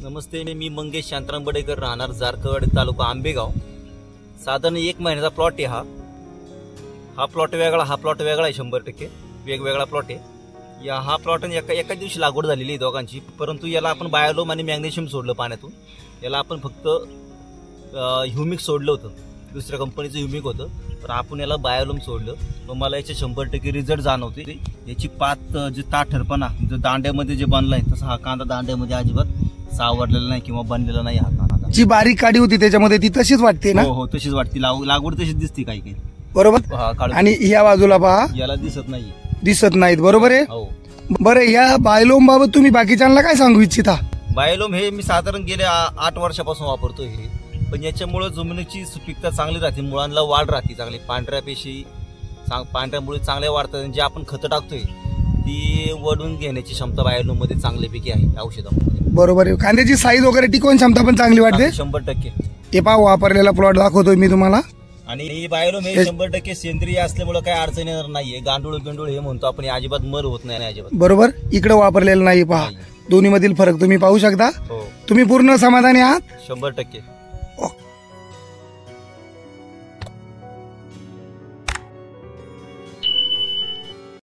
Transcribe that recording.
नमस्ते, मी मंगेश शांताराम बडेकर, राहणार जारकवाडी, तालुका आंबेगाव. साधारण 1 महिन्याचा प्लॉट आहे हा प्लॉट वेगळा, हा प्लॉट वेगळा आहे. 100% वेगवेगळा प्लॉट आहे. हा प्लॉट एका दिवशी लागवड झालेली आहे दोघांची. परंतु याला आपण बायोलोम आणि मॅग्नेशियम सोडलं पाण्यातून. याला आपण फक्त ह्युमिक सोडलं होतं, दुसऱ्या कंपनीचं ह्युमिक होतं, तर आपण याला बायोलोम सोडलं. मग मला याचे 100% रिझल्ट जाणवते. याची पात जे ताठरपणा जो दांड्यामध्ये जे बनलाय, तसा हा कांदा दांड्यामध्ये अजिबात सावरलेला नाही किंवा बनलेला नाही. हा कांदा जी बारीक काडी होती त्याच्यामध्ये ती तशीच वाटते ना? हो, तशीच वाटते. लागवड तशीच दिसते काही काही. बरोबर. आणि ह्या बाजूला पहा, याला दिसत नाहीत. बरोबर आहे. हो. बरं, ह्या बायोलोम बाबत तुम्ही बाकीच्यांना काय सांगू इच्छिता? बायोलोम हे मी साधारण गेल्या 8 वर्षापासून वापरतो हे. पण याच्यामुळे जमिनीची सुपीकता चांगली राहते, मुळांना वाढ राहते चांगली, पांढऱ्या पेशी पांढऱ्या मुळे चांगल्या वाढतात. जे आपण खतं टाकतोय ती वडून घेण्याची क्षमता बायोलोम मध्ये चांगल्यापैकी आहे औषधामध्ये. बरोबर आहे. कांद्याची साईज वगैरे टिकवून क्षमता पण चांगली वाटते. 100%. हे पहा, वापरलेला प्लॉट दाखवतोय मी तुम्हाला. आणि बायोलोम हे 100% सेंद्रिय असल्यामुळे काही अडचण येणार नाहीये. गांडूळ हे म्हणतो आपण, अजिबात मर होत नाही अजिबात. बरोबर. इकडे वापरलेलं नाही. पहा, दोन्ही मधील फरक तुम्ही पाहू शकता. हो. तुम्ही पूर्ण समाधानी आहात? 100%.